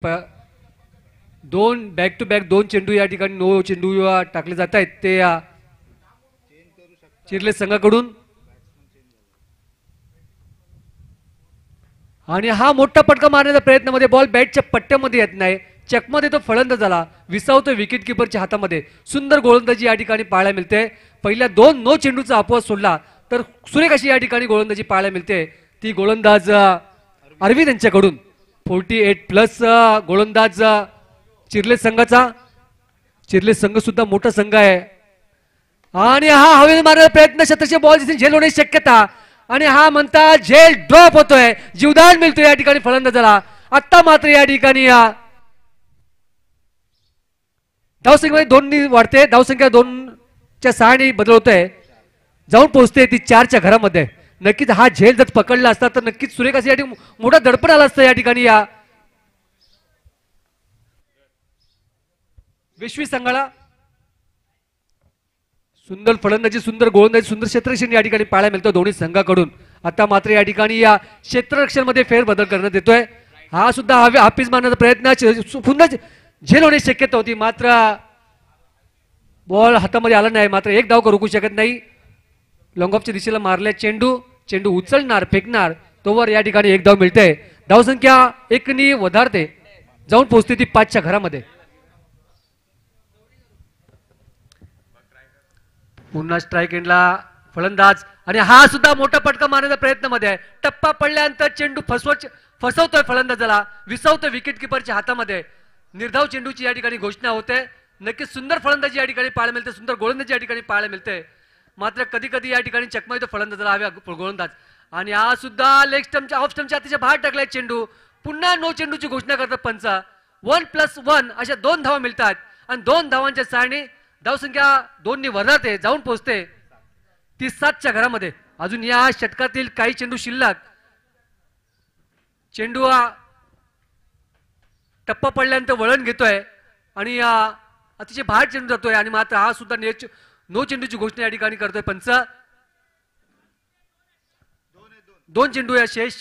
दोन back to back दोन चेंडू या ठिकाणी नो चेंडू टाकले जात आहेत ते चिरले संघाकडून. आणि हा मोठा फटका मारण्याचा प्रयत्नामध्ये बॉल बॅटच्या पट्ट्यामध्ये येत नाही, चकमध्ये तो फलंदाज झाला, विसावतो विकेट किपरच्या हातामध्ये. सुंदर गोलंदाजी या ठिकाणी पाहायला मिळते. पहिल्या दोन नो चेंडूचा अपवाद सोडला तर सुरेख अशी या ठिकाणी गोलंदाजी पाहायला मिळते. ती गोलंदाज अरविंद यांच्याकडून 48+ गोलंदाज चिरले संघाचा. चिरले संघ सुद्धा मोठा संघ आहे आणि हा हवेत मारण्याचा प्रयत्न शतकचे बॉल झेल होण्याची शक्यता आणि हा म्हणता झेल ड्रॉप होतोय, जीवदान मिळतोय या ठिकाणी फलंदाजाला. आता मात्र या ठिकाणी धावसंख्या दोन वाढते, धावसंख्या 2च्या 6 बदलवतोय, जाऊन पोहोचते ती 4च्या घरामध्ये. नक्कीच हा झेल जर पकडला असता तर नक्कीच सुरेख असं या ठिकाणी मोठा दडपण आला असतं या ठिकाणी या विश्वी संघाला. सुंदर फलंदाजी, सुंदर गोलंदाजी, सुंदर क्षेत्ररक्षण या ठिकाणी पाहायला मिळतं दोन्ही संघाकडून. आता मात्र या ठिकाणी या क्षेत्ररक्षण मध्ये फेरबदल करण्यात येतोय. हा सुद्धा हाफिज मारण्याचा प्रयत्न पुन्हा झेल होण्याची शक्यता होती, मात्र बॉल हातामध्ये आला नाही. मात्र एक धाव रोखू शकत नाही. लॉंग ऑफच्या दिशेला मारल्या चेंडू, चेंडू उचलणार फेकणार तोवर या ठिकाणी एक धाव मिळते. धावसंख्या 1 वधारते, जाऊन पोहोचते ती 5च्या घरामध्ये. पुन्हा स्ट्राईक एंडला फलंदाज आणि हा सुद्धा मोठा फटका मारण्याचा प्रयत्न मध्ये आहे. टप्पा पडल्यानंतर चेंडू फसवतोय फलंदाजाला, विसावतोय विकेट किपरच्या हातामध्ये. निर्धाव चेंडूची या ठिकाणी घोषणा होते. नक्कीच सुंदर फलंदाजी या ठिकाणी पाहायला मिळते, सुंदर गोलंदाजी या ठिकाणी पाहायला मिळते. मात्र कधी कधी या ठिकाणी चकमा येतो फलंदाजाला हव्या गोलंदाज. आणि हा सुद्धा लेग स्टंपच्या ऑफ स्टंपच्या अतिशय बाहेर टाकलाय चेंडू. पुन्हा नो चेंडूची घोषणा करतात पंच. 1+1 अशा 2 धावा मिळतात आणि 2 धावांच्या सहाने धावसंख्या 2 वधारते, जाऊन पोहोचते ती 7च्या घरामध्ये. अजून या षटकातील काही चेंडू शिल्लक. चेंडू टप्पा पडल्यानंतर वळण घेतोय आणि अतिशय बाहेर चेंडू जातोय आणि मात्र हा सुद्धा नो चेंडूची घोषणा या ठिकाणी करतोय पंच. 2 चेंडू या शेष.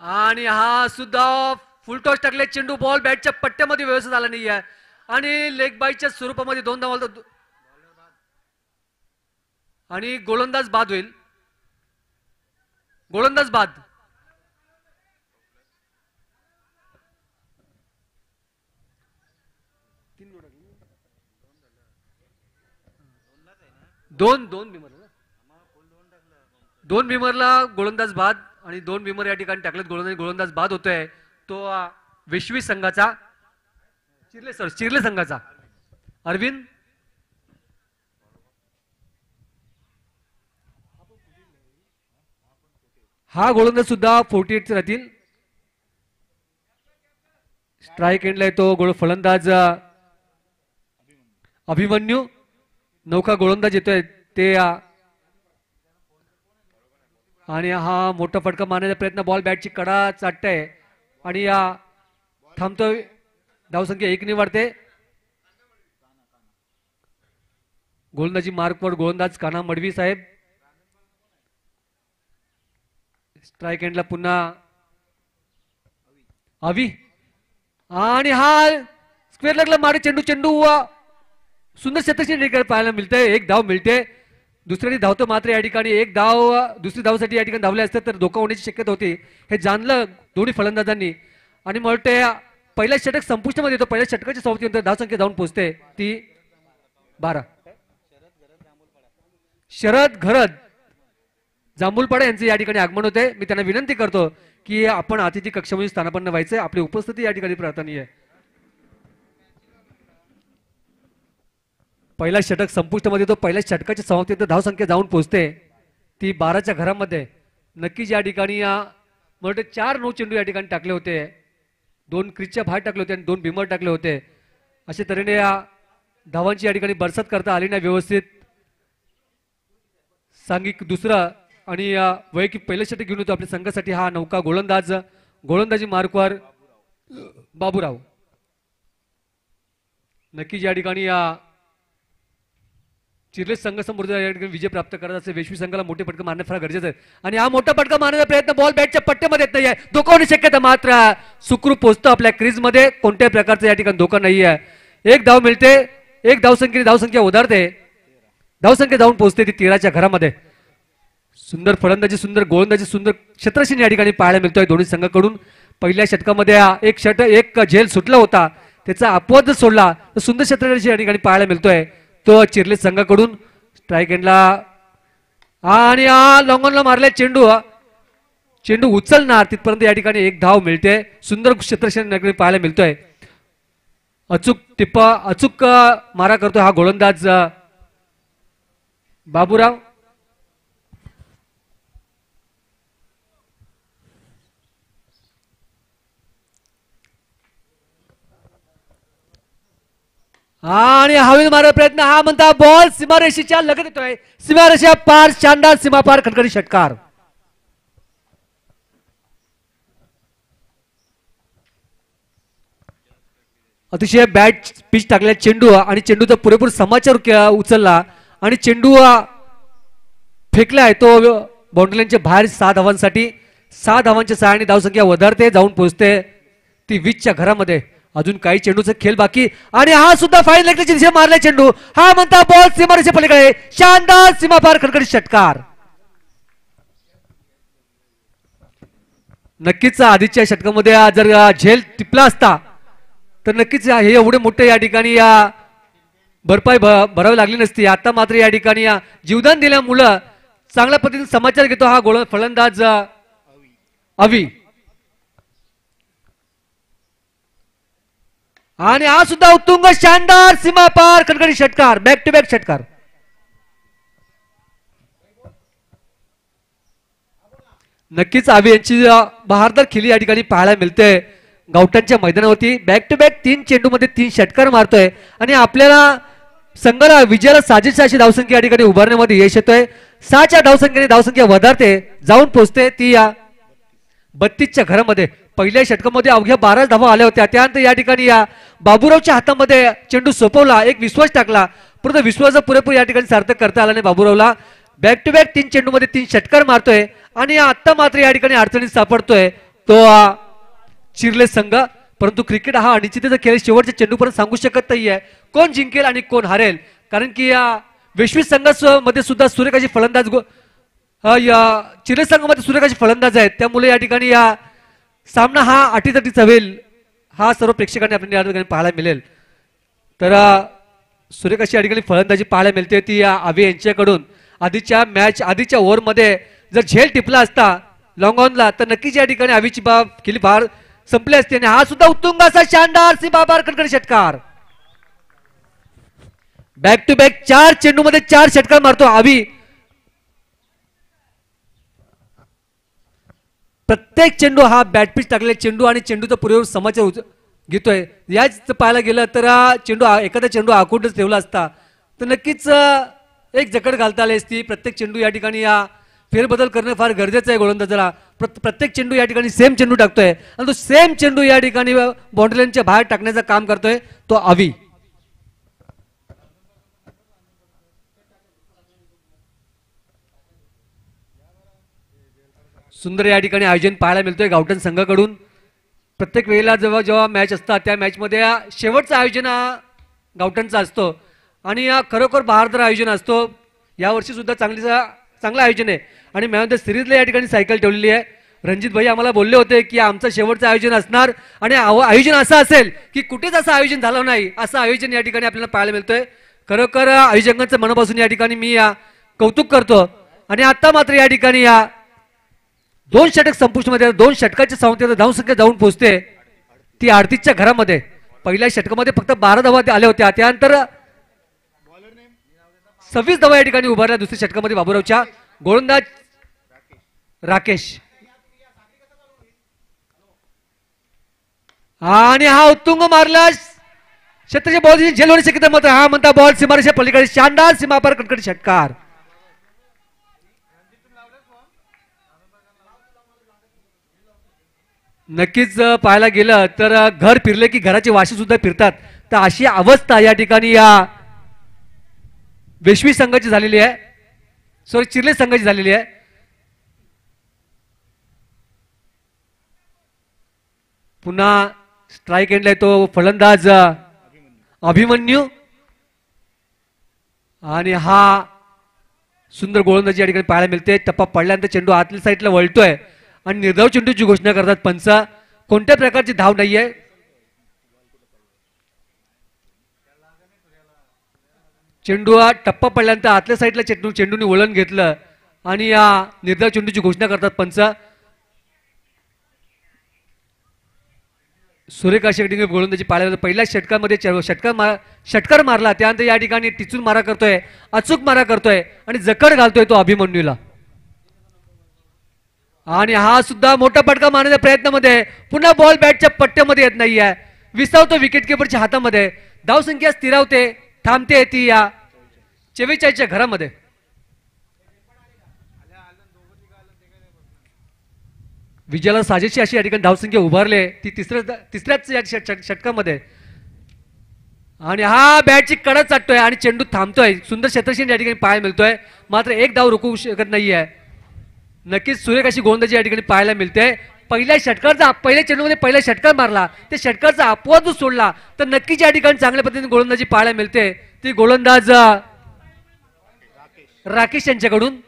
आणि हा सुद्धा फुल टॉस टाकले चेंडू, बॉल बॅटच्या पट्ट्यामध्ये व्यवस्थित आला नाहीये आणि लेग बाईच्या स्वरूपामध्ये 2 धावा आणि गोलंदाज बाद होईल. गोलंदाज बाद. दोन बिमरला गोलंदाज बाद आणि 2 बिमर या ठिकाणी टाकलेत. गोलंदाज बाद होतोय तो विश्वी संघाचा, चिरले संघाचा अरविंद. हा गोलंदाज सुद्धा 48 राहतील. स्ट्राईक एंडला येतो फलंदाज अभिमन्यू. नौका गोलंदाज येतोय ते आणि हा मोठा फटका मारण्याचा प्रयत्न, बॉल बॅटची कडा चाटतंय आणि थांबतोय. धावसंख्या 1 वाढते. गोलंदाजी मार्कवर गोलंदाज काना मडवी साहेब. स्ट्राईक एंडला पुन्हा अवी आणि हा स्क्वेअर लेगला मारे चेंडू, चेंडू सुंदर क्षेत्ररक्षण पाहायला मिळते. 1 धाव मिळते. दुसऱ्याने धावतो मात्र या ठिकाणी 1 धाव दुसरी धावसाठी या ठिकाणी धावले असते तर धोका होण्याची शक्यता होती. हे जाणलं दोन्ही फलंदाजांनी आणि मला वाटतं पहिला षटक संपुष्टामध्ये येतो. पहिल्या षटकाच्या समाप्तीनंतर धावसंख्या जाऊन पोहोचते ती 12. शरद घरद जांभूलपाडा यांचे या ठिकाणी आगमन होते. मी त्यांना विनंती करतो की आपण अतिथी कक्षामध्ये स्थानापन्न व्हायचे, आपली उपस्थिती या ठिकाणी प्रार्थनीय आहे. पहिला षटक संपुष्टामध्ये येतो. पहिल्या षटकाच्या समाप्तीनंतर धावसंख्या जाऊन पोहोचते ती 12च्या घरामध्ये. नक्कीच या ठिकाणी मला 4 नो चेंडू या ठिकाणी टाकले होते, 2 क्रीजच्या बाहेर टाकले होते आणि 2 बिमर टाकले होते. अशा तऱ्हेने धावांची या ठिकाणी बरसात करता आली नाही व्यवस्थित. सांघिक दुसरा आणि वैयक्तिक पहिलं षटक घेऊन होतो आपल्या संघासाठी हा नौका गोलंदाज. गोलंदाजी मार्कवर बाबूराव. नक्कीच या ठिकाणी चिरले संघ समोर या ठिकाणी विजय प्राप्त करत असेल वेशवी संघाला मोठे फटके मारणे फार गरजेचं आहे आणि हा मोठा फटका मारण्याचा प्रयत्न बॉल बॅटच्या पट्ट्यामध्ये येत नाहीये धोका होण्याची शक्यता मात्र सुखरूप पोहोचतो आपल्या क्रीज मध्ये कोणत्याही प्रकारचा या ठिकाणी धोका नाहीये एक धाव मिळते एक धावसंख्या उधारते धावसंख्या जाऊन पोहोचते ती 13च्या घरामध्ये सुंदर फलंदाजी सुंदर गोलंदाजी सुंदर क्षेत्रक्षण या ठिकाणी पाहायला मिळतोय दोन्ही संघाकडून पहिल्या षटकामध्ये एक झेल सुटला होता त्याचा अपवाद सोडला तर सुंदर क्षेत्रक्षण या ठिकाणी पाहायला मिळतोय तो चिरले संघाकडून स्ट्राईक एंडला आणि लॉंगॉनला मारले चेंडू उचलणार तिथपर्यंत या ठिकाणी एक धाव मिळते सुंदर क्षेत्रक्षण पाहायला मिळतोय अचूक टिप्पा अचूक मारा करतोय हा गोलंदाज बाबूराव आणि हवेत मारा प्रयत्न हा म्हणता बॉल सीमारेषेच्या लगत येतोय सीमारेषा पार शानदार सीमा पार खटखटी षटकार अतिशय बॅट पिच टाकलेला चेंडू आणि चेंडूचा पुरेपूर समाचार उचलला आणि चेंडू फेकलाय तो बाउंड्रीच्या बाहेर 6 धावांसाठी 6 धावांच्या सहाय्याने धावसंख्या वधारते जाऊन पोहोचते ती 20च्या घरामध्ये अजून काही चेंडूचा खेळ बाकी आणि हा सुद्धा फाईन लेगच्या दिशेने मारला चेंडू हा म्हणता बॉल सीमारेषे पलीकडे शानदार सीमा पार खटखटी षटकार नक्कीच आधीच्या षटकामध्ये जर झेल टिपला असता तर नक्कीच हे एवढे मोठे या ठिकाणी भरपाई भरावी लागली नसती आता मात्र या ठिकाणी जीवदान दिल्यामुळं चांगल्या पद्धतीने समाचार घेतो हा फलंदाज अवी आणि हा सुद्धा उत्तुंग शानदार सीमा पार खटखटी षटकार बॅक टू बॅक षटकार नक्कीच आवी यांची बहारदार खेळी या ठिकाणी पाहायला मिळते गावठाणच्या मैदानावरती बॅक टू बॅक 3 चेंडूमध्ये 3 षटकार मारतोय आणि आपल्याला संघाला विजयाला साजेशी अशी धावसंख्या या ठिकाणी उभारण्यामध्ये यश येतोय 6च्या धावसंख्येने धावसंख्या वधारते जाऊन पोहोचते ती या 32च्या घरामध्ये पहिल्या षटकामध्ये अवघ्या 12 धावा आल्या होत्या त्यानंतर या ठिकाणी या बाबूरावच्या हातामध्ये चेंडू सोपवला एक विश्वास टाकला परंतु विश्वास पुरेपूर या ठिकाणी सार्थक करता आला नाही बाबूरावला बॅक टू बॅक 3 चेंडूमध्ये 3 षटकार मारतोय आणि आता मात्र या ठिकाणी अडचणीत सापडतोय तो चिरले संघ परंतु क्रिकेट हा अनिश्चिततेचा खेळ शेवटच्या चेंडूपर्यंत सांगू शकत नाहीये कोण जिंकेल आणि कोण हारेल कारण की या वैश्विक संघामध्ये सुद्धा सुरेखाची फलंदाज चिरले संघामध्ये सुरेखाची फलंदाज आहेत त्यामुळे या ठिकाणी या सामना हा अटीतटीचा होईल हा सर्व प्रेक्षकांनी आपल्या या ठिकाणी पाहायला मिळेल तर सुरेखाची या ठिकाणी फलंदाजी पाहायला मिळते ती आवे यांच्याकडून आधीच्या ओव्हरमध्ये जर झेल टिपला असता लॉंग ऑनला तर नक्कीच या ठिकाणी आवीची खेळी बार संपली असते आणि हा सुद्धा उत्तुंग असा शानदार सीमा पार खटखटी षटकार बॅक टू बॅक 4 चेंडूमध्ये 4 षटकार मारतो आवी प्रत्येक चेंडू हा बॅटपिच टाकलेला चेंडू आणि चेंडूचा पुरेपूर समाचार घेतोय याच पाहायला गेलं तर चेंडू एखादा चेंडू आखूटच ठेवला असता तर नक्कीच एक जकड घालता आली असती प्रत्येक चेंडू या ठिकाणी फेरबदल करणं फार गरजेचं आहे गोलंदाजाला प्रत्येक चेंडू या ठिकाणी सेम चेंडू टाकतोय आणि तो सेम चेंडू या ठिकाणी बाउंड्री लाईनच्या बाहेर टाकण्याचं काम करतोय तो आवी सुंदर या ठिकाणी आयोजन पाहायला मिळतोय गावठण संघाकडून प्रत्येक वेळेला जेव्हा मॅच असतात त्या मॅचमध्ये शेवटचं आयोजन गावठणचं असतो आणि खरोखर बहारदार आयोजन असतो यावर्षी सुद्धा चांगलं आयोजन आहे आणि मॅच ऑफ द सिरीजला या ठिकाणी सायकल ठेवलेली आहे रणजित भाई आम्हाला बोलले होते की आमचं शेवटचं आयोजन असणार आणि आयोजन असं असेल की कुठेच असं आयोजन झालं नाही असं आयोजन या ठिकाणी आपल्याला पाहायला मिळतंय खरोखर आयोजकांचं मनापासून या ठिकाणी मी कौतुक करतो आणि आता मात्र या ठिकाणी 2 षटक संपुष्टमध्ये 2 षटकाच्या संख्येत धावसंख्या जाऊन पोहोचते ती 38च्या घरामध्ये पहिल्या षटकामध्ये फक्त 12 धावा आल्या होत्या त्यानंतर 26 धावा या ठिकाणी उभारल्या दुसऱ्या षटकामध्ये बाबूरावच्या गोलंदाज राकेश आणि हा उत्तुंग मारला क्षेत्राच्या बॉल झेल होण्याची शक्यता मात्र हा म्हणता बॉल सीमारेषा पलीकडे शानदार सीमापार खटखटी षटकार नक्कीच पाहायला गेलं तर घर फिरले की घराची वाशी सुद्धा फिरतात तर अशी अवस्था या ठिकाणी वेशवी संघाची झालेली आहे, सॉरी चिर्ले संघाची झालेली आहे. पुन्हा स्ट्राइक एंडला येतो फलंदाज अभिमन्यू आणि हा सुंदर गोलंदाजी या ठिकाणी पाहायला मिळते. टप्पा पडल्यानंतर चेंडू आतल्या साईडला वळतोय आणि निर्धाव चेंडूची घोषणा करतात पंच. कोणत्या प्रकारची धाव नाहीये. चेंडू हा टप्पा पडल्यानंतर आतल्या साईडला चेंडूने वळण घेतलं आणि या निर्धाव चेंडूची घोषणा करतात पंच. सुरेख अशी गोलंदाजी पाहायला पहिल्या षटकामध्ये षटकार मारला, त्यानंतर या ठिकाणी टिचून मारा करतोय, अचूक मारा करतोय आणि जकड घालतोय तो अभिमन्यूला. आणि हा सुद्धा मोठा फटका मारण्याच्या प्रयत्नामध्ये पुन्हा बॉल बॅटच्या पट्ट्यामध्ये येत नाहीये, विसावतो विकेट किपरच्या हातामध्ये. धावसंख्या स्थिरावते, थांबते ती या 44च्या घरामध्ये. विजयाला साजेशी अशी या ठिकाणी धावसंख्या उभारले ती तिसऱ्याच या षटकामध्ये. आणि हा बॅटची कडा चाटतोय आणि चेंडू थांबतोय. सुंदर क्षेत्रक्षण या ठिकाणी पाहायला मिळतोय, मात्र एक धाव रोखू शकत नाहीये. नक्कीच सुरेख अशी गोलंदाजी या ठिकाणी पाहायला मिळते. पहिल्या चेंडूमध्ये पहिला षटकार मारला, त्या षटकारचा अपवाद जो सोडला तर नक्कीच या ठिकाणी चांगल्या पद्धतीने गोलंदाजी पाहायला मिळते. ती गोलंदाज राकेश यांच्याकडून.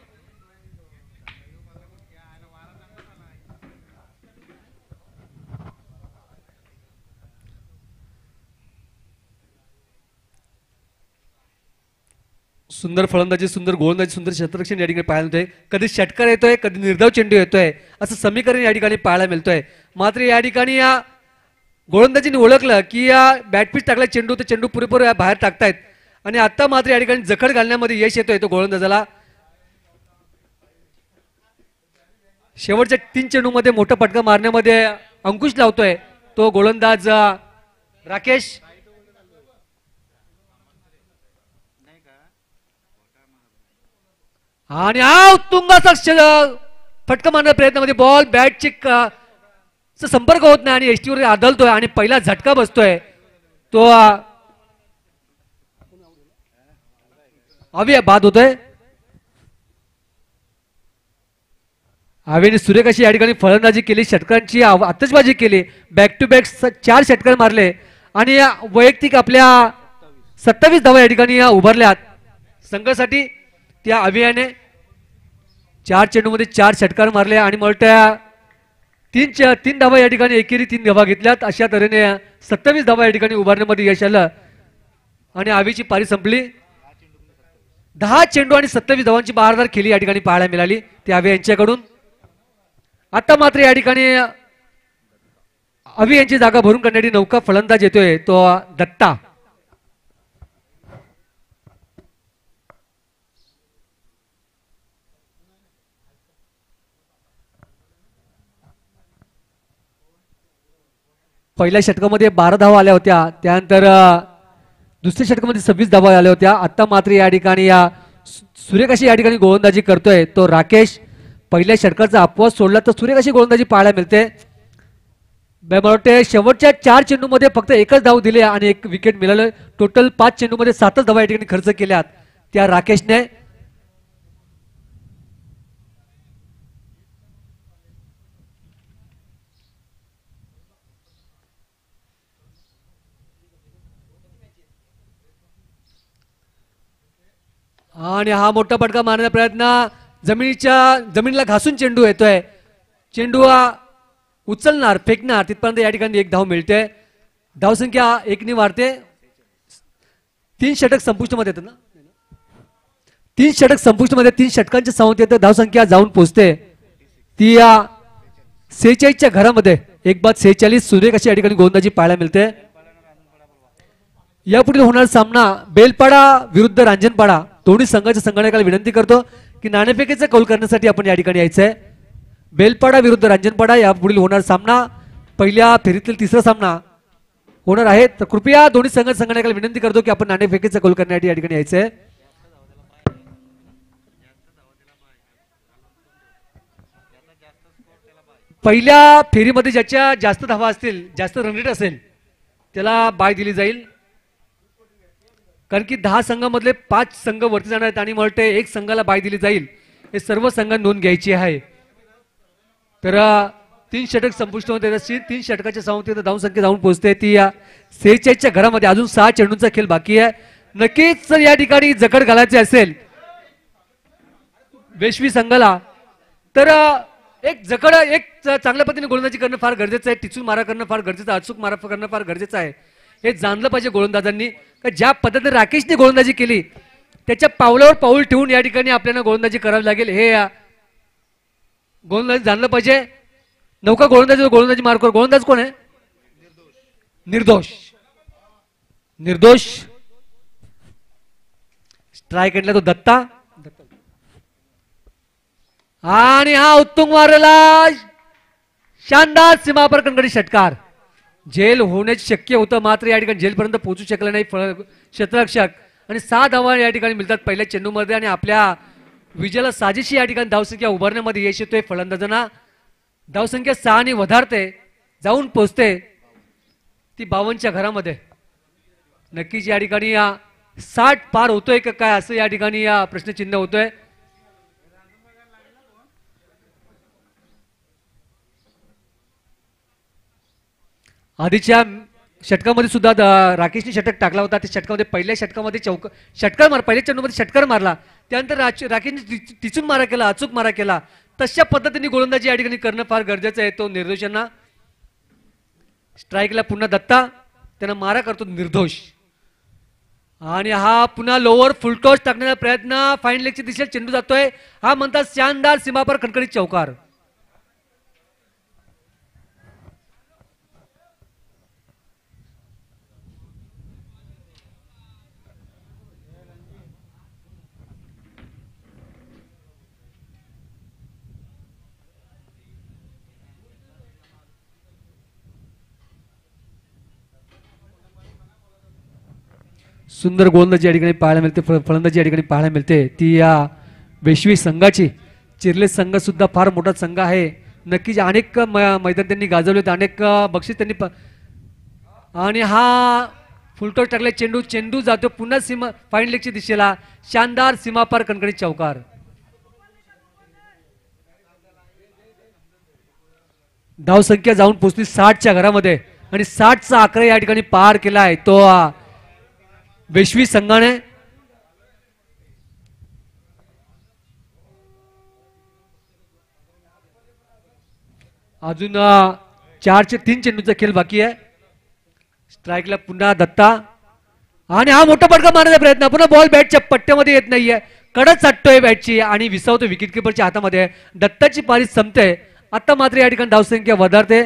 सुंदर फलंदाजी, सुंदर गोलंदाजी, सुंदर क्षेत्ररक्षण या ठिकाणी पाहायला मिळतोय. कधी षटकार येतोय, कधी निर्धाव चेंडू येतोय, असं समीकरण या ठिकाणी पाहायला मिळतोय. मात्र या ठिकाणी या गोलंदाजीने ओळखलं की या बॅटपीच टाकला चेंडू, तर चेंडू पुरेपूर बाहेर टाकतायत आणि आता मात्र या ठिकाणी जखड घालण्यामध्ये यश येतोय तो गोलंदाजाला. शेवटच्या 3 चेंडूमध्ये मोठा फटका मारण्यामध्ये अंकुश लावतोय तो गोलंदाज राकेश. आणि हा उत्तुंग असा फटका मारण्याच्या प्रयत्नामध्ये बॉल बॅटची संपर्क होत नाही आणि एसटीवर आदळतोय आणि पहिला झटका बसतोय तो अवि बाद होतोय. अविने सुरेख अशी या ठिकाणी फलंदाजी केली, षटकांची आतषबाजी केली, बॅक टू बॅक 4 षटकार मारले आणि वैयक्तिक आपल्या 27 धावा या ठिकाणी उभारल्यात संघासाठी. त्या अवियाने 4 चेंडूमध्ये 4 षटकार मारले आणि मोठ्या 3 धावा या ठिकाणी एकेरी 3 धावा घेतल्यात. अशा तऱ्हेने 27 धावा या ठिकाणी उभारण्यामध्ये यश आलं आणि आवीची पारी संपली. 10 चेंडू आणि 27 धावांची बहारदार खेळी या ठिकाणी पाहायला मिळाली त्या अवी यांच्याकडून. आता मात्र या ठिकाणी अवी यांची जागा भरून काढण्यासाठी नौका फलंदाज येतोय तो दत्ता. पहिल्या षटकामध्ये 12 धावा आल्या होत्या, त्यानंतर दुसऱ्या षटकामध्ये 26 धावा आल्या होत्या. आता मात्र या ठिकाणी या सुरेख अशी या ठिकाणी गोलंदाजी करतोय तो राकेश. पहिल्या षटकाचा अपवाद सोडला तर सुरेख अशी गोलंदाजी पाहायला मिळते. मला वाटते शेवटच्या 4 चेंडूमध्ये फक्त एकच धाव दिली आणि 1 विकेट मिळालं. टोटल 5 चेंडूमध्ये 7 धावा या ठिकाणी खर्च केल्यात त्या राकेशने. आणि हा मोठा फटका मारण्याचा प्रयत्न, जमिनीला घासून चेंडू येतोय. चेंडू उचलणार, फेकणार, तिथपर्यंत या ठिकाणी 1 धाव मिळते. धावसंख्या 1 ने वाढते. 3 षटक संपुष्टमध्ये येतात ना, 3 षटक संपुष्टमध्ये 3 षटकांच्या संख्येत धावसंख्या जाऊन पोहोचते ती 46च्या घरामध्ये. 1/46 सुरेख अशी या ठिकाणी गोलंदाजी पाहायला मिळते. यापुढे होणारा सामना बेलपाडा विरुद्ध रांजणपाडा. दोन्ही संघाच्या संघटकाला विनंती करतो की नाणेफेकीचा कौल करण्यासाठी आपण या ठिकाणी यायचंय. बेलपाडा विरुद्ध रांजणपाडा यापुढील होणारा सामना पहिल्या फेरीतील 3रा सामना होणार आहे. तर कृपया दोन्ही संघटकाला विनंती करतो की आपण नाणेफेकीचा कौल करण्यासाठी या ठिकाणी यायचंय. पहिल्या फेरीमध्ये ज्याच्या जास्त धावा असतील, जास्त रन रेट असेल त्याला बाय दिली जाईल. कारण की 10 संघामधले 5 संघ वरती जाणार आहेत आणि मला वाटते एक संघाला बाय दिली जाईल. हे सर्व संघांनी नोंद घ्यायची आहे. तर 3 षटक संपुष्ट होते. 3 षटकाच्या समाप्तीत धावसंख्या जाऊन पोहोचते ती या 46च्या घरामध्ये. अजून 6 चेंडूंचा खेळ बाकी आहे. नक्कीच जर या ठिकाणी जकड घालायचे असेल वेशवी संघाला तर एक चांगल्या पद्धतीने गोलंदाजी करणं फार गरजेचं आहे. टिचून मारा करणं फार गरजेचं आहे. अचूक मारा करणं फार गरजेचं आहे. हे जाणलं पाहिजे गोलंदाजांनी का ज्या पद्धतीने राकेशने गोलंदाजी केली त्याच्या पावलावर पाऊल ठेवून या ठिकाणी आपल्याला गोलंदाजी करावी लागेल. हे गोलंदाजी जाणलं पाहिजे. नौका गोलंदाजी मार्कर. गोलंदाज कोण आहे? निर्दोष. स्ट्राईक एंडला तो दत्ता आणि हा उत्तुंग मारला शानदार सीमापर कणकणी षटकार. झेल होण्याचे शक्य होतं मात्र या ठिकाणी झेलपर्यंत पोहोचू शकला नाही क्षेत्ररक्षक आणि 6 धावा या ठिकाणी मिळतात पहिल्या चेंडूमध्ये आणि आपल्या विजयाला साजेशी या ठिकाणी धावसंख्या उभारण्यामध्ये यश येतोय फलंदाजांना. धावसंख्या 6 ने वधारते जाऊन पोहोचते ती 52च्या घरामध्ये. नक्कीच या ठिकाणी 60 पार होतोय का काय असं या ठिकाणी प्रश्नचिन्ह होतोय. आधीच्या षटकामध्ये सुद्धा राकेशने षटक टाकला होता. त्या षटकामध्ये पहिल्या षटकामध्ये पहिल्या चेंडूमध्ये षटकार मारला. त्यानंतर राकेशने टिचून मारा केला, अचूक मारा केला. तशा पद्धतीने गोलंदाजी या ठिकाणी करणं फार गरजेचं आहे. तो निर्दोषांना स्ट्राईकला पुन्हा दत्ता त्यांना मारा करतो निर्दोष आणि हा पुन्हा लोअर फुलटॉस टाकण्याचा प्रयत्न. फाईन लेगच्या दिशेला चेंडू जातोय. हा म्हणतात शानदार सीमापर खणखणीत चौकार. सुंदर गोलंदाजी या ठिकाणी पाहायला मिळते. फलंदाजी या ठिकाणी पाहायला मिळते ती या वेशवी संघाची. चिर्ले संघ सुद्धा फार मोठा संघ आहे. नक्कीच अनेक मैदान त्यांनी गाजवले, अनेक बक्षीस त्यांनी आणि हा फुलटॉस टाकले. चेंडू जातो पुन्हा फाईन लेगच्या दिशेला. शानदार सीमापार कणकणी चौकार. धावसंख्या जाऊन पोहोचली 60च्या घरामध्ये आणि 60चा आकडा या ठिकाणी पार केला आहे तो वेशवी संघाने. अजून 3 चेंडूचा खेळ बाकी आहे. स्ट्राईकला पुन्हा दत्ता आणि हा मोठा फटका मारण्याचा प्रयत्न. पुन्हा बॉल बॅटच्या पट्ट्यामध्ये येत नाहीये. कडच साठतोय बॅटची आणि विसावतो विकेट किपरच्या हातामध्ये. दत्ताची पारी संपते. आता मात्र या ठिकाणी धावसंख्या वधारते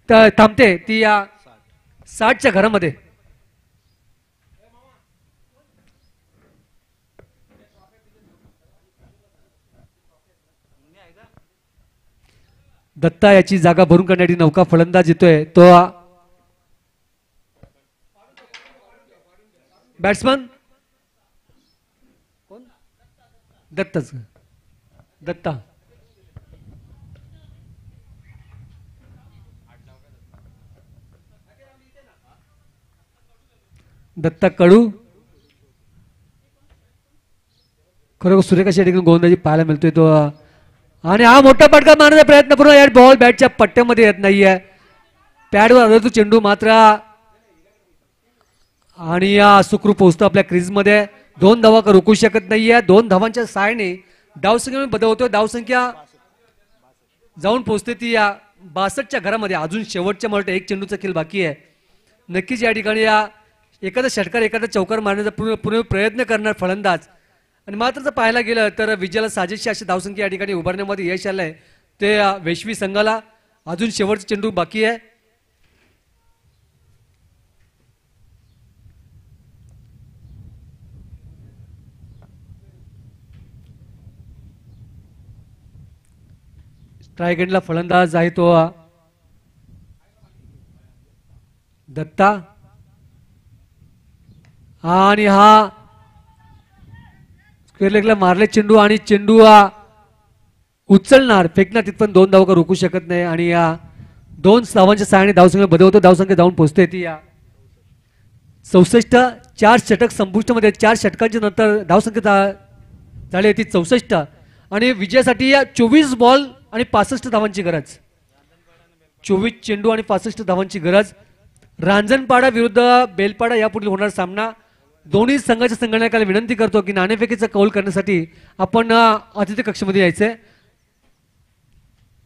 थांबते ती या 60च्या घरामध्ये. दत्ता याची जागा भरून काढण्यासाठी नौका फलंदाज येतोय तो बॅट्समन कोण? दत्ताच. दत्ता दत्ता कडू. खरोखर सुरेखाच्या ठिकाणी गोलंदाजी पाहायला मिळतोय तो आणि हा मोठा फटका मारण्याचा प्रयत्न करून या बॉल बॅटच्या पट्ट्यामध्ये येत नाहीये. पॅडवर आदळतो चेंडू मात्र आणि सुखरूप पोहोचतो आपल्या क्रीजमध्ये. 2 धावा रोखू शकत नाहीये. 2 धावांच्या सहाय्याने धावसंख्या बदलवतोय. धावसंख्या जाऊन पोहोचते ती या 62च्या घरामध्ये. अजून शेवटच्या मला 1 चेंडूचा खेळ बाकी आहे. नक्कीच या ठिकाणी एखादा षटकार एखादा चौकार मारण्याचा पुन्हा प्रयत्न करणार फलंदाज आणि मात्र जर पाहायला गेलं तर विजयाला साजेशी अशी धावसंख्या या ठिकाणी उभारण्यामध्ये यश आलंय ते वेशवी संघाला. अजून शेवटचा चेंडू बाकी आहे. स्ट्राईक एंडला फलंदाज आहे तो दत्ता आणि हा स्क्वेअर लेगला मारले चेंडू आणि चेंडू उचलणार फेकणार तिथपर्यंत 2 धावा रोखू शकत नाही आणि 2 धावांच्या सहाय्याने धावसंख्या बदलवतो. धावसंख्या जाऊन पोहोचते ती 64 4 षटक संपुष्टमध्ये 4 षटकांच्या नंतर धावसंख्या झाली ती 64 आणि विजयासाठी या 24 बॉल आणि 65 धावांची गरज. 24 चेंडू आणि 65 धावांची गरज. रांजणपाडा विरुद्ध बेलपाडा यापुढील होणार सामना. दोन्ही संघाच्या संघटनाला विनंती करतो की नाणेफेकीचा कौल करण्यासाठी आपण अतिथी कक्षामध्ये यायचंय.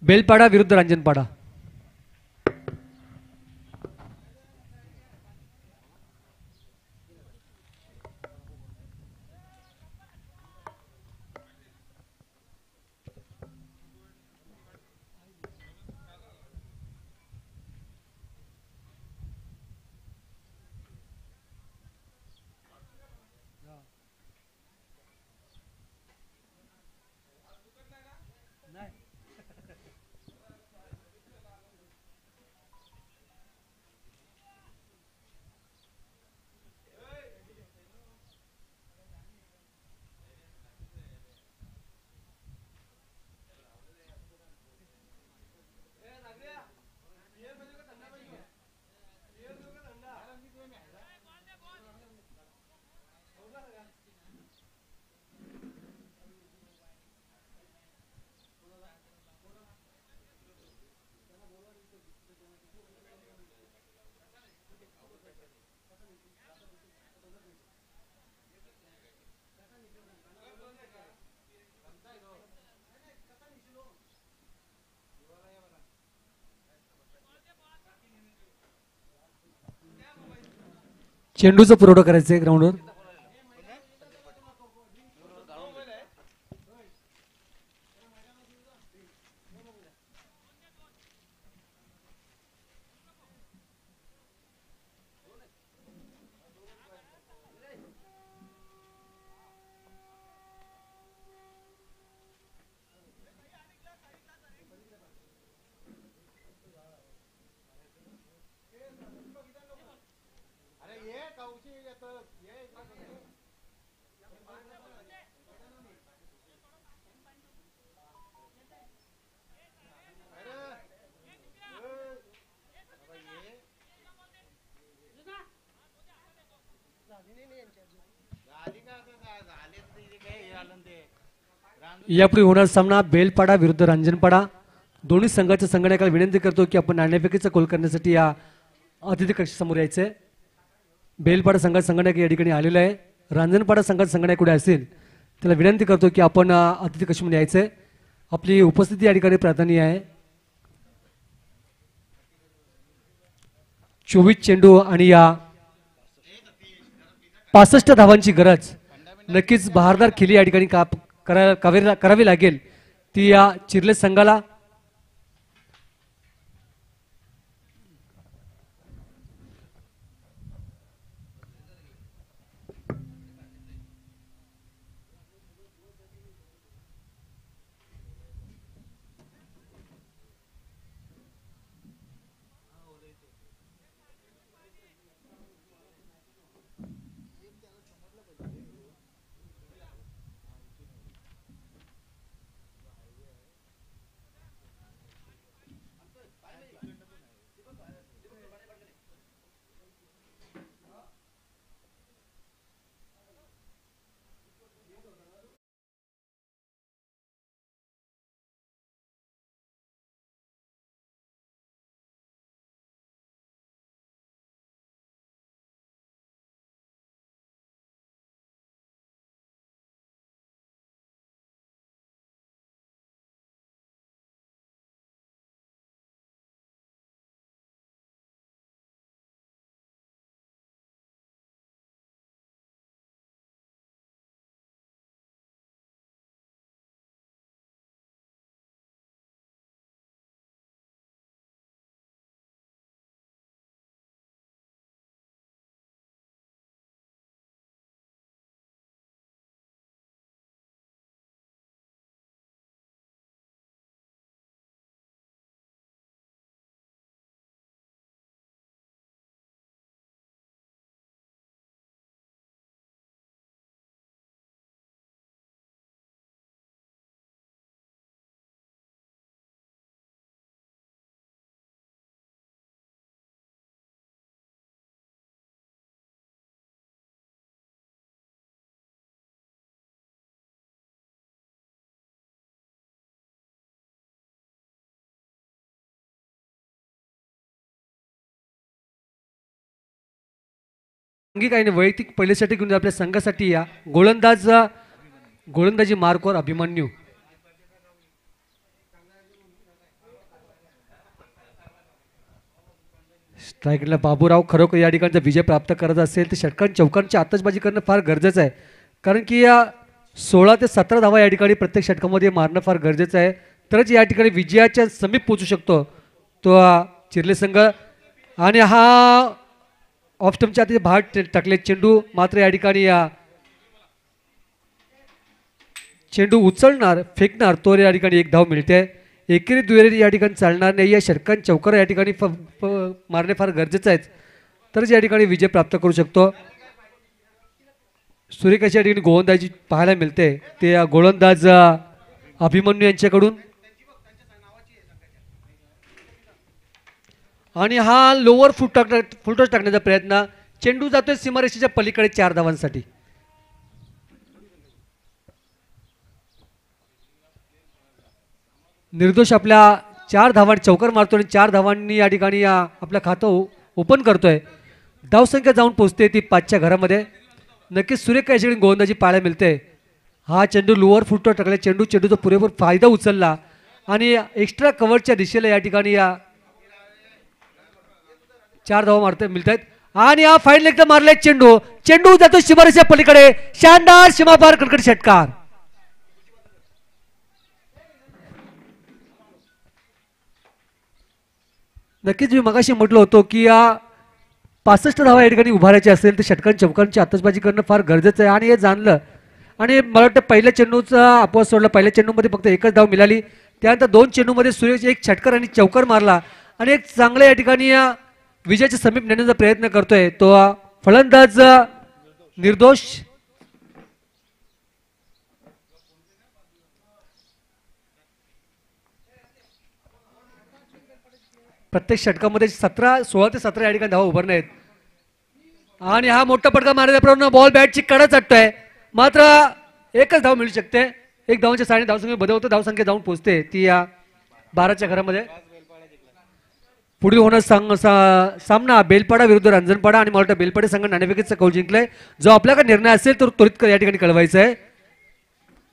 बेलपाडा विरुद्ध रांजणपाडा. चेंडूचा पुरवठा करायचा आहे ग्राउंडवर. यापुढे होणार सामना बेलपाडा विरुद्ध रांजणपाडा. दोन्ही संघाच्या संघटनाला विनंती करतो की आपण नाणेफेकीचा कौल करण्यासाठी या अतिथी कक्षासमोर यायचंय. बेलपाडा संघाचा संघटक या ठिकाणी आलेला आहे. रांजणपाडा संघाचा संघटक कुठे असेल त्याला विनंती करतो की आपण अतिथी कक्षामध्ये यायचंय. आपली उपस्थिती या ठिकाणी प्राधान्य आहे. 24 चेंडू आणि या 65 धावांची गरज. नक्कीच बहारदार खेळी या ठिकाणी करावी लागेल ती या चिर्ले संघाला. आणि वैयक्तिक पहिल्यासाठी घेऊन आपल्या संघासाठी या गोलंदाजी मार्कवर अभिमन्यू. स्ट्राईकला बाबूराव. खरोखर या ठिकाणचा विजय प्राप्त करत असेल तर षटकां चौकांची आतषबाजी करणं फार गरजेचं आहे, कारण की या 16 ते 17 धावा या ठिकाणी प्रत्येक षटकामध्ये मारणं फार गरजेचं आहे, तरच या ठिकाणी विजयाच्या समीप पोहोचू शकतो तो चिरले संघ. आणि हा ऑफस्टमच्या आधी बाहेर टाकले चेंडू, मात्र या ठिकाणी या चेंडू उचलणार फेकणार तो या ठिकाणी एक धाव मिळते. एकेरी दुहेरी या ठिकाणी चालणार नाही. या षटकां चौकार या ठिकाणी मारणे फार गरजेचं आहे, तरच या ठिकाणी विजय प्राप्त करू शकतो. सूर्यकाशी या ठिकाणी गोलंदाजी पाहायला मिळते ते गोलंदाज अभिमन्यू यांच्याकडून. आणि हा लोअर फुलटॉस टाकण्याचा प्रयत्न. चेंडू जातोय सीमारेषेच्या पलीकडे 4 धावांसाठी. निर्दोष आपल्या 4 धावांनी चौकार मारतो आणि 4 धावांनी या ठिकाणी आपलं खातं ओपन करतोय. धावसंख्या जाऊन पोहोचते ती 5च्या घरामध्ये. नक्कीच सुरेख याच्या गोलंदाजी पाहायला मिळते. हा चेंडू लोअर फुटवर टाकला, चेंडूचा पुरेपूर फायदा उचलला आणि एक्स्ट्रा कव्हरच्या दिशेला या ठिकाणी 4 धावा मिळत आहेत. आणि हा फाईन एकदा मारलाय चेंडू जातो सीमारेषेच्या पलीकडे. शानदार सीमापार कडकड षटकार. नक्कीच मी मगाशी म्हटलं होतं की 65 धावा या ठिकाणी उभारायचे असेल तर षटकां चौकांची आतषबाजी करणं फार गरजेचं आहे, आणि हे जाणलं. आणि मला वाटतं पहिल्या चेंडूचा अपवाद सोडला. पहिल्या चेंडूमध्ये फक्त एकच धाव मिळाली. त्यानंतर 2 चेंडूमध्ये सुरेश एक षटकार आणि चौकार मारला आणि एक चांगला या ठिकाणी विजयाच्या समीप नेण्याचा प्रयत्न करतोय तो फलंदाज निर्दोष. प्रत्येक षटकामध्ये 16 ते 17 या ठिकाणी धावा उभारणे आहेत. आणि हा मोठा फटका मारण्याचा प्रयत्न, बॉल बॅटची कडा चटतोय, मात्र एकच धाव मिळू शकते. एक धावांच्या साडे धावसंख्या बदलवतो, धावसंख्या जाऊन पोहोचते ती 12च्या घरामध्ये. पुढील होणार सामना बेलपाडा विरुद्ध रांजणपाडा. आणि मला वाटतं बेलपाडा संघ नाणेफेकीचा कौल जिंकलाय. जो आपल्याकडे निर्णय असेल तर त्वरित या ठिकाणी कळवायचा आहे.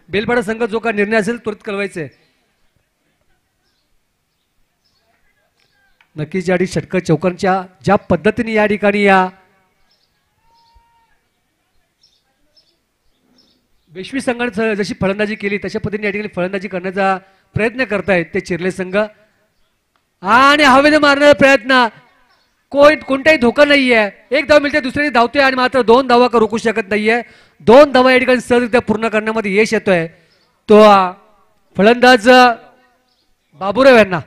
बेलपाडा संघ जो का निर्णय असेल त्वरित कळवायचा आहे. नक्कीच या ठिकाणी षटक चौकांच्या ज्या पद्धतीने या ठिकाणी बेशवी संघाने जशी फलंदाजी केली तशा पद्धतीने या ठिकाणी फलंदाजी करण्याचा प्रयत्न करतायत ते चिरले संघ. आणि हवेने मारण्याचा प्रयत्न, कोणताही धोका नाहीये. एक धाव मिळते, दुसरी धावतोय आणि मात्र 2 धावा रोखू शकत नाहीये. 2 धावा या ठिकाणी सहजरित्या पूर्ण करण्यामध्ये यश येतोय तो फलंदाज बाबूराव यांना.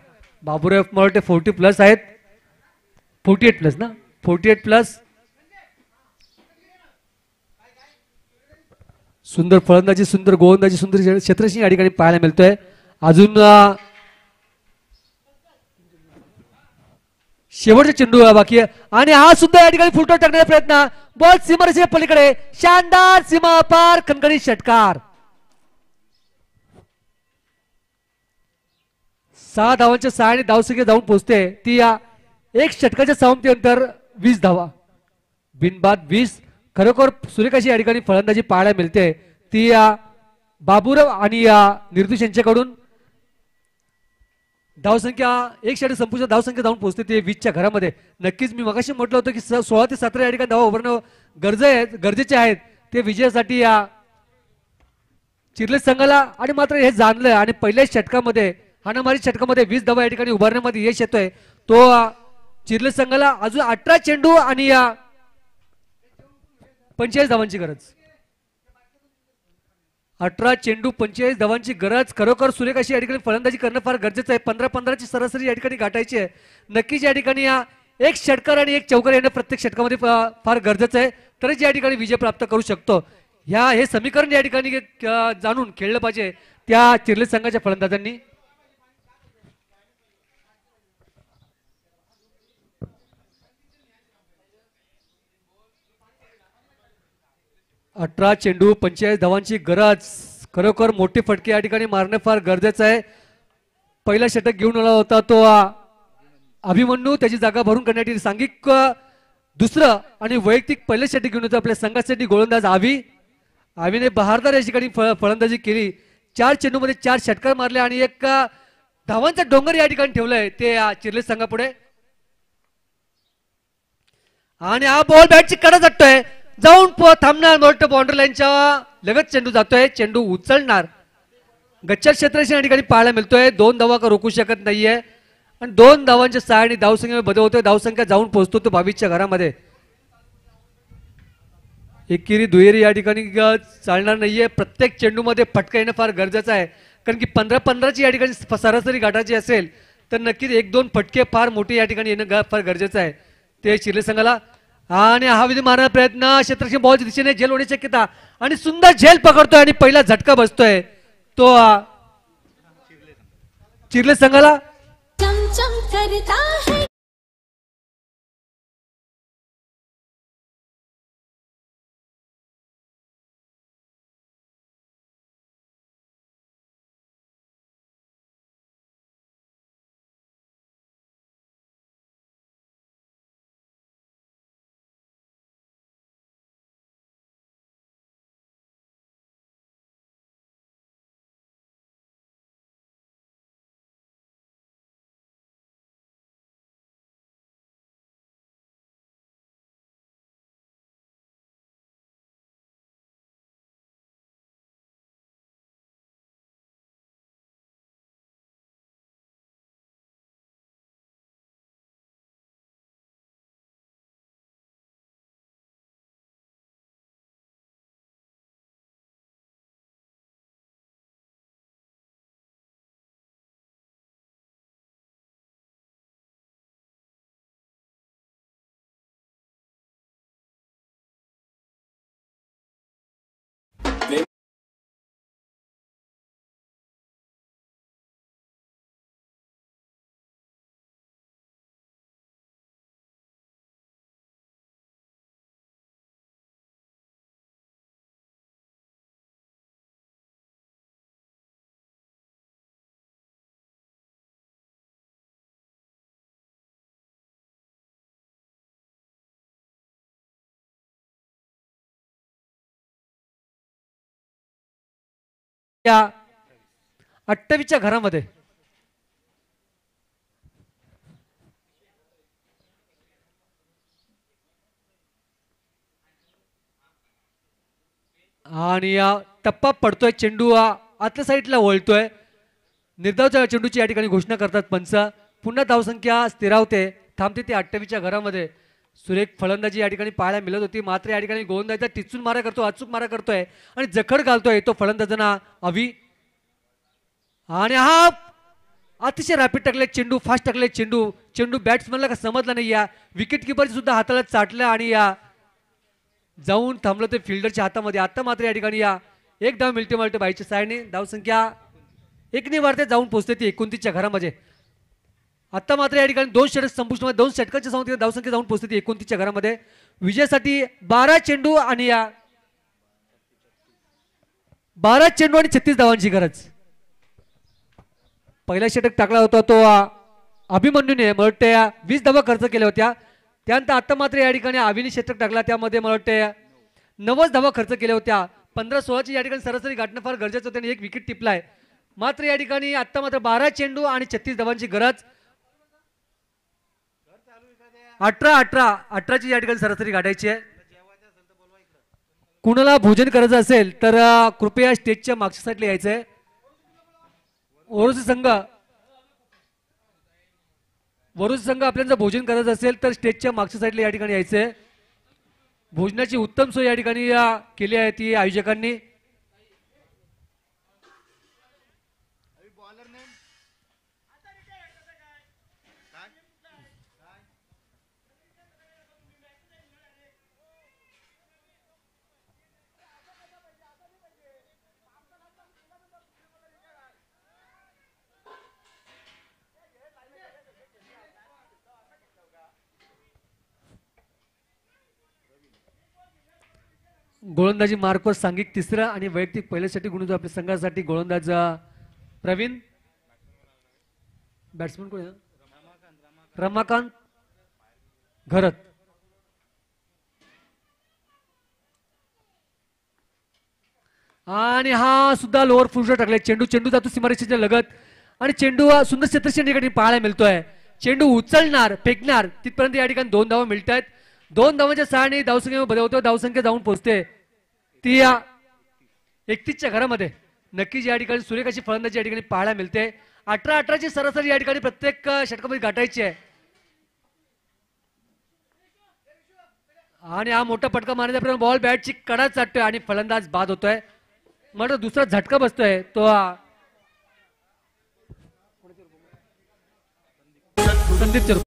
बाबूराव मला वाटते 40+ आहेत, 48+ ना, 48+. सुंदर फलंदाजी, सुंदर गोलंदाजी, सुंदर क्षेत्रसिंह या ठिकाणी पाहायला मिळतोय. अजून शेवटचा चेंडू बाकी आहे आणि हा सुद्धा या ठिकाणी फुलटॉस टाकण्याचा प्रयत्न. बॉल सीमारेषेच्या पलीकडे, शानदार सीमा पार खणखणीत षटकार. 6 धावांच्या 6 धावसंख्या जाऊन पोहोचते ती एक षटकाच्या समाप्तीनंतर 20 धावा बिनबाद 20. खरोखर सूर्यकाशी या ठिकाणी फलंदाजी पाहायला मिळते ती बाबूराव आणि निर्दोष यांच्याकडून. धावसंख्या एक षटक संपूर्ण धावसंख्या जाऊन पोहोचते ते 20च्या घरामध्ये. नक्कीच मी मगाशी म्हटलं होतं की 16 ते 17 या ठिकाणी धावा उभारणं गरजेचे आहेत ते विजयासाठी चिरले संघाला. आणि मात्र हे जाणलं आणि पहिल्याच षटकामध्ये हाणामारी षटकामध्ये 20 धावा या ठिकाणी उभारण्यामध्ये यश येतोय तो चिरले संघाला. अजून 18 चेंडू आणि 45 धावांची गरज. 18 चेंडू 45 धावांची गरज. खरोखर सूर्यकाशी या ठिकाणी फलंदाजी करणं फार गरजेचं आहे. 15-15ची सरासरी या ठिकाणी गाठायची आहे. नक्कीच या ठिकाणी एक षटकार आणि एक चौकार येणं प्रत्येक षटकामध्ये फार गरजेचं आहे, तरच या ठिकाणी विजय प्राप्त करू शकतो. हे समीकरण या ठिकाणी जाणून खेळलं पाहिजे त्या चिरले संघाच्या फलंदाजांनी. 18 चेंडू 45 धावांची गरज. खरोखर मोठे फटके या ठिकाणी मारणे फार गरजेचं आहे. पहिला षटक घेऊन आला होता तो अभिमन्यू, त्याची जागा भरून करण्यासाठी सांघिक दुसरं आणि वैयक्तिक पहिल्यासाठी घेऊन येतो आपल्या संघासाठी गोलंदाज आवीने बहारदार या ठिकाणी फलंदाजी केली. 4 चेंडूमध्ये 4 षटकार मारले आणि एक धावांचा डोंगर या ठिकाणी ठेवलाय ते चिर्ले संघापुढे. आणि हा बॉल बॅटची कडा जातोय, जाऊन थांबणार मोठं बाउंड्री लाईनच्या लगत चेंडू जातोय, चेंडू उचलणार. गच्च्या क्षेत्राशी या ठिकाणी पाहायला मिळतोय. 2 धावा का रोखू शकत नाहीये आणि 2 धावांच्या सहाय्याने धावसंख्या बदल होतोय. धावसंख्या जाऊन पोहोचतो तो 22च्या घरामध्ये. एकेरी दुहेरी या ठिकाणी चालणार नाहीये. प्रत्येक चेंडूमध्ये फटका येणं फार गरजेचं आहे, कारण की 15-15ची या ठिकाणी सरासरी गाठाची असेल तर नक्कीच 1-2 फटके फार मोठे या ठिकाणी येणं फार गरजेचं आहे ते चिर्ले संघाला. आणि हा विधी मारण्याचा प्रयत्न, क्षेत्ररक्षण बॉलच्या दिशेने झेल होण्याची शक्यता आणि सुंदर झेल पकडतोय आणि पहिला झटका बसतोय तो चिर्ले संघाला. चमचम करता है या 28च्या घरामध्ये आणि या टप्पा पडतोय, चेंडू आतल्या साईडला वळतोय. निर्धावच्या चेंडूची या ठिकाणी घोषणा करतात पंच. पुन्हा धावसंख्या स्थिरावते, थांबते ती 28च्या घरामध्ये. सुरेख फलंदाजी या ठिकाणी पाहायला मिळत होती, मात्र या ठिकाणी गोलंदाजीचा टिचून मारा करतो, अचूक मारा करतोय आणि जखड घालतोय तो फलंदाजांना अवी. आणि हा अतिशय रॅपिड टाकले चेंडू, फास्ट टाकले चेंडू. चेंडू बॅट्समनला का समजला नाही, या विकेट किपरची सुद्धा हाताला चाटलं आणि या जाऊन थांबलं ते फिल्डरच्या हातामध्ये. आता मात्र या ठिकाणी या एक धाव मिळते मारते बाईच्या सायने. धावसंख्या 1 वाढते, जाऊन पोहोचते ती 29च्या घरामध्ये. आता मात्र या ठिकाणी 2 षटक संपुष्ट, 2 षटकांच्या संख्या धावसंख्या जाऊन पोहोचते ती 29च्या घरामध्ये. विजयासाठी 12 चेंडू आणि 36 धावांची गरज. पहिला षटक टाकला होता तो अभिमन्यूने, मला वाटते 20 धावा खर्च केल्या होत्या. त्यानंतर आता मात्र या ठिकाणी आवीने षटक टाकला, त्यामध्ये मला वाटते 90 धावा खर्च केल्या होत्या. 15-16ची या ठिकाणी सरासरी गाठणं फार गरजेचं होतं आणि 1 विकेट टिपलाय. मात्र या ठिकाणी आता मात्र 12 चेंडू आणि 36 धावांची गरज. 18ची या ठिकाणी सरासरी गाठायची आहे. कुणाला भोजन करायचं असेल तर कृपया स्टेजच्या मागच्या साईडला यायचंय. वरुज संघ आपल्याला भोजन करायचं असेल तर स्टेजच्या मागच्या साईडला या ठिकाणी यायचंय. भोजनाची उत्तम सोय या ठिकाणी केली आहे ती आयोजकांनी. गोलंदाजी मार्कवर सांघिक तिसरा आणि वैयक्तिक पहिल्यासाठी गुण आपल्या संघासाठी गोलंदाज प्रवीण. बॅट्समन कोण आहे? रमाकांत घरत. आणि हा सुद्धा लोअर फुलशॉट टाकले. चेंडू जातो सीमारेषेच्या लगत आणि चेंडू हा सुंदर क्षेत्रक्षण या ठिकाणी पाहायला मिळतोय. चेंडू उचलणार फेकणार तिथपर्यंत या ठिकाणी 2 धावा मिळत आहेत. 2 धावांच्या सहाने धावसंख्या बदलवतो. धावसंख्या जाऊन पोहोचते ती या 31च्या घरामध्ये. नक्कीच या ठिकाणी सुरेख अशी फलंदाजी या ठिकाणी पाहायला मिळते. 18-18ची सरासरी या ठिकाणी प्रत्येक षटकामध्ये गाठायची आहे. आणि हा मोठा फटका मारण्यापर्यंत बॉल बॅटची कडा चाटतोय आणि फलंदाज बाद होतोय. म्हणून दुसरा झटका बसतोय तो संदीप चरू.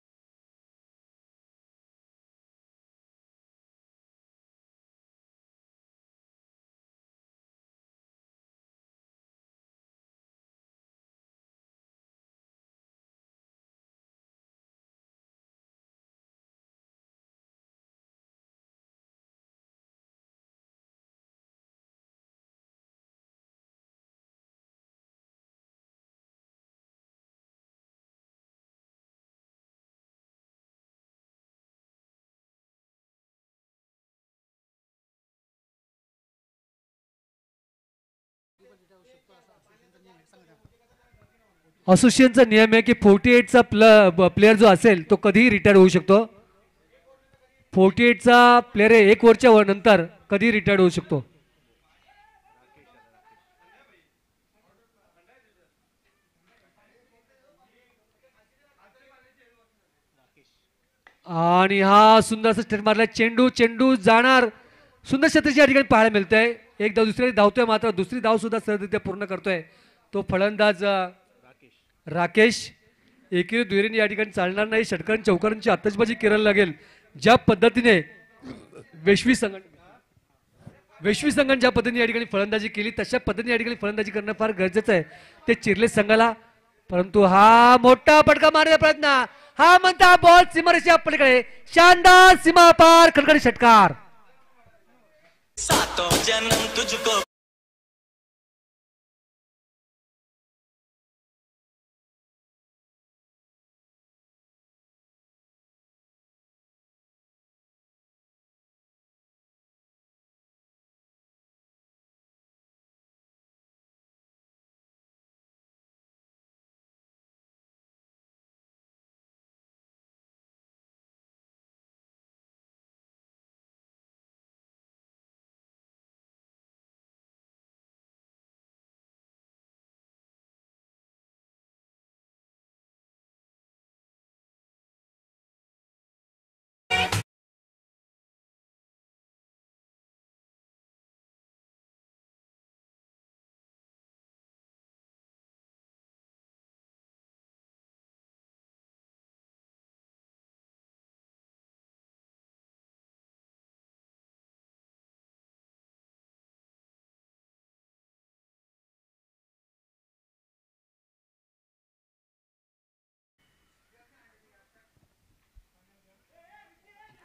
असोसिएशनचा नियम आहे की 48चा प्लेअर जो असेल तो कधीही रिटायर होऊ शकतो. 48चा प्लेअर 1 ओव्हरच्या नंतर कधी रिटायर होऊ शकतो. आणि हा सुंदर असं स्टेट मारला. चेंडू जाणार. सुंदर क्षेत्राची या ठिकाणी पाहायला मिळतंय. एक धाव दुसरी धावतोय मात्र दुसरी धाव सुद्धा सहजरित्या पूर्ण करतोय तो फलंदाज राकेश. एकेरी दुहेरीने या ठिकाणी चालणार नाही. षटकांची चौकारांची आतषबाजी करायला लागेल. ज्या पद्धतीने वैश्वी संघाने ज्या पद्धतीने या ठिकाणी फलंदाजी केली तशा पद्धतीने या ठिकाणी फलंदाजी करणं फार गरजेचं आहे ते चिरले संघाला. परंतु हा मोठा फटका मारण्याचा प्रयत्न. हा म्हणता बॉल सीमारेषेच्या पलीकडे. शानदार सीमा पार खडखडी षटकार. सातों जन्म तुझको.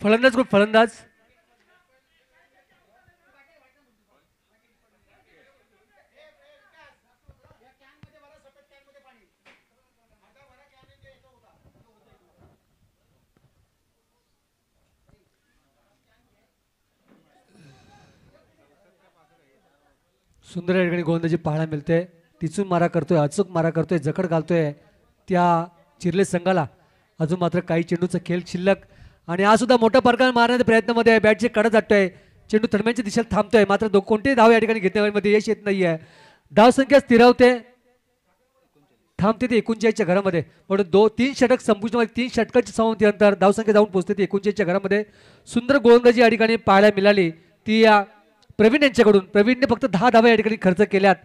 फलंदाज ग्रुप फलंदाज सुंदर या ठिकाणी गोलंदाजी पाहायला मिळते. टिचून मारा करतोय. अचूक मारा करतोय. जखड घालतोय त्या चिरले संघाला. अजून मात्र काही चेंडूचा खेळ शिल्लक आणि हा सुद्धा मोठा फरका मारण्याच्या प्रयत्नामध्ये आहे. बॅटची कडा जातोय. चेंडू थडम्यांच्या दिशेला थांबतोय मात्र कोणतेही धाव या ठिकाणी घेण्यामध्ये यश येत नाहीये. धावसंख्या स्थिरावते थांबते ते 39च्या घरामध्ये. म्हणून 3 षटक संपुष्टामध्ये 3 षटकांच्या समाप्तीनंतर धावसंख्या जाऊन पोहोचते ती 39च्या घरामध्ये. सुंदर गोलंदाजी या ठिकाणी पाहायला मिळाली ती या प्रवीण यांच्याकडून. प्रवीणने फक्त 10 धावा या ठिकाणी खर्च केल्यात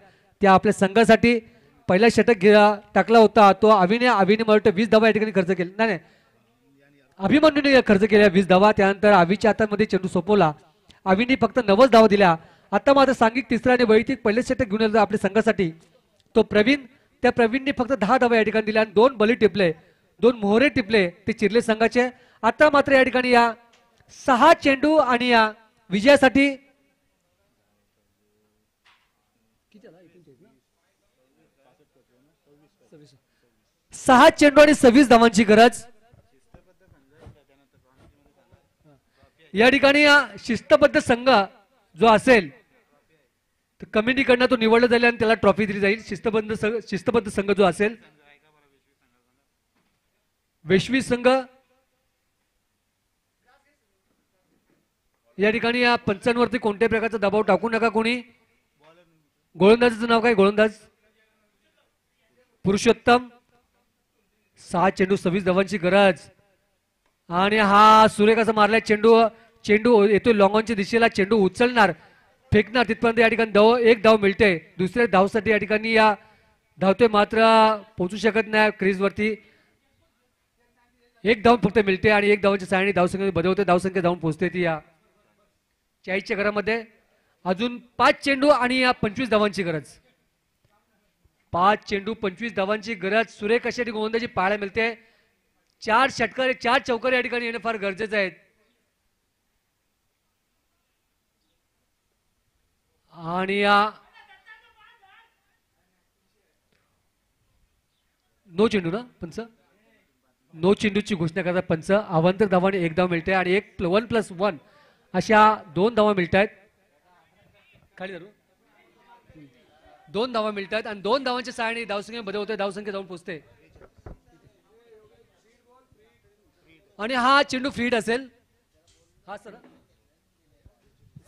त्या आपल्या संघासाठी. पहिला षटक टाकला होता तो अभिने मला 20 धावा या ठिकाणी खर्च केले. नाही अभिमन्यूने खर्च केल्या 20 धावा. त्यानंतर अभिच्या हातामध्ये चेंडू सोपवला. अभिने फक्त 90 धावा दिल्या. आता मात्र सांघिक तिसरा आणि वैयक्तिक पहिले षटक घेऊन आला आपल्या संघासाठी तो प्रवीण. त्या प्रवीणने फक्त 10 धावा या ठिकाणी दिल्या आणि 2 बली टिपले 2 मोहरे टिपले ते चिरले संघाचे. आता मात्र या ठिकाणी या 6 चेंडू आणि या विजयासाठी 6 चेंडू आणि 26 धावांची गरज. या ठिकाणी शिस्तबद्ध संघ जो असेल तर कमिटीकडनं तो निवडला जाईल आणि त्याला ट्रॉफी दिली जाईल. शिस्तबद्ध संघ जो असेल, वैश्वी संघ या ठिकाणी या पंचांवरती कोणत्याही प्रकारचा दबाव टाकू नका कोणी. गोलंदाजाचं नाव काय? गोलंदाज पुरुषोत्तम. 6 चेंडू 26 धावांची गरज. आणि हा सुरेख असा मारलाय चेंडू येतोय लॉंगॉनच्या दिशेला. चेंडू उचलणार, फेकणार, तिथपर्यंत या ठिकाणी एक धाव मिळते. दुसऱ्या धावसाठी या ठिकाणी या धावतोय, मात्र पोहोचू शकत नाही क्रीजवरती. एक धाव फक्त मिळते आणि एक धावांच्या सहाय्याने धावसंख्या बदलवते. धावसंख्या जाऊन पोहोचते ती या 40च्या घरामध्ये. अजून 5 चेंडू आणि या 25 धावांची गरज. 5 चेंडू 25 धावांची गरज. सुरेख अशा ठिकाणी गोलंदाजी पाहायला मिळते. 4 षटकार 4 चौकार या ठिकाणी येणं फार गरजेचं आहे. आणि या नो चेंडू ना पंच, नो चेंडूची घोषणा करतात पंच. अवांतर धावाने एक धाव मिळते आणि 1+1 अशा 2 धावा मिळत आहेत. खाली धरू 2 धावा मिळत आहेत आणि 2 धावांच्या सहाय्याने धावसंख्या बदलवते. धावसंख्या जाऊन पोहोचते आणि हा चेंडू फ्रीड असेल. हा सर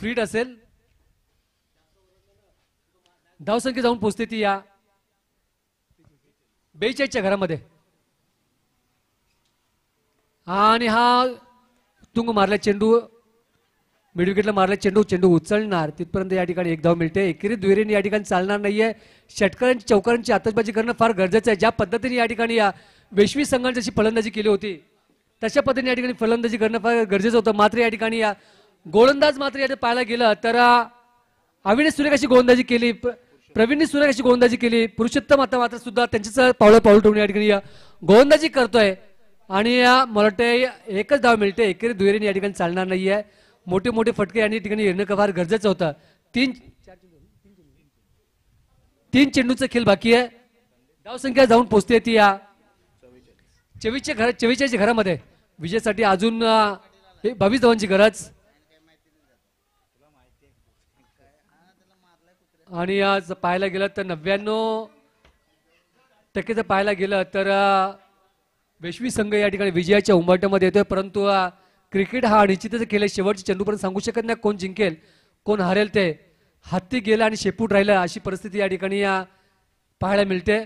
फ्रीड असेल. धावसंख्या जाऊन पोहोचते ती या 42च्या घरामध्ये. आणि हा तुंग मारला चेंडू, मिड विकेटला मारला चेंडू उचलणार, तिथपर्यंत या ठिकाणी एक धाव मिळते. एकेरी दुहेरीने या ठिकाणी चालणार नाहीये. षटकारांची चौकारांची आतषबाजी करणं फार गरजेचं आहे. ज्या पद्धतीने या ठिकाणी या वैश्वी संघाने जशी फलंदाजी केली होती तशा पद्धतीने या ठिकाणी फलंदाजी करणं फार गरजेचं होतं. मात्र या ठिकाणी या गोलंदाज मात्र या पाहायला गेलं तर अविनाश सुरेख अशी गोलंदाजी केली, प्रवीण सुरेख अशी गोलंदाजी केली. पुरुषोत्तम आता मात्र सुद्धा त्यांच्याच पावलं ठेवून या ठिकाणी गोलंदाजी करतोय आणि मला वाटतं एकच धाव मिळते. एकेरी दुहेरीने या ठिकाणी चालणार नाहीये. मोठे मोठे फटके आणि ठिकाणी येणं फार गरजेचं होतं. 3 चेंडूचा खेळ बाकी आहे. धावसंख्या जाऊन पोहोचते ती या 44च्या घरामध्ये. विजयासाठी अजून 22 धावांची गरज. आणि आज पाहायला गेलं तर 99% जर पाहायला गेलं तर वैश्वी संघ या ठिकाणी विजयाच्या उंबरठ्यामध्ये येतोय. परंतु क्रिकेट हा निश्चितच खेळ आहे. शेवटच्या चेंडूपर्यंत सांगू शकत नाही कोण जिंकेल कोण हारेल. ते हत्ती गेला आणि शेपूट राहिलं अशी परिस्थिती या ठिकाणी पाहायला मिळते.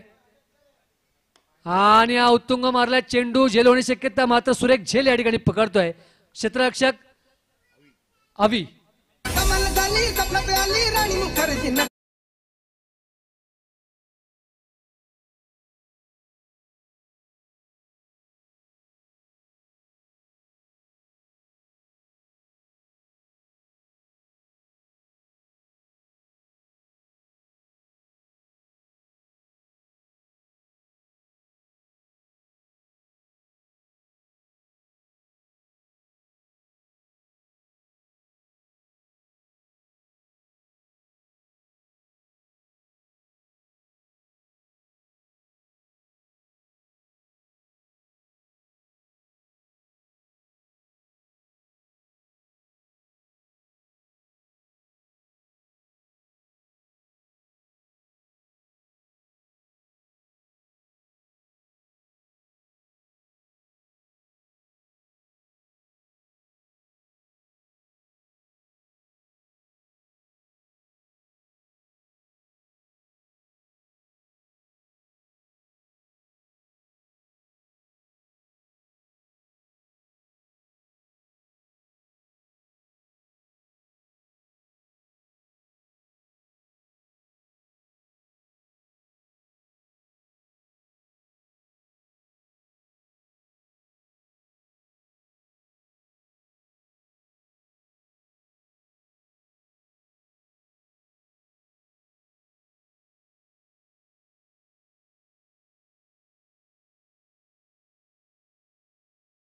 आणि उत्तुंग मारला चेंडू झेल होण्याची शक्यता, मात्र सुरेख झेल या ठिकाणी पकडतोय क्षेत्ररक्षक अवी.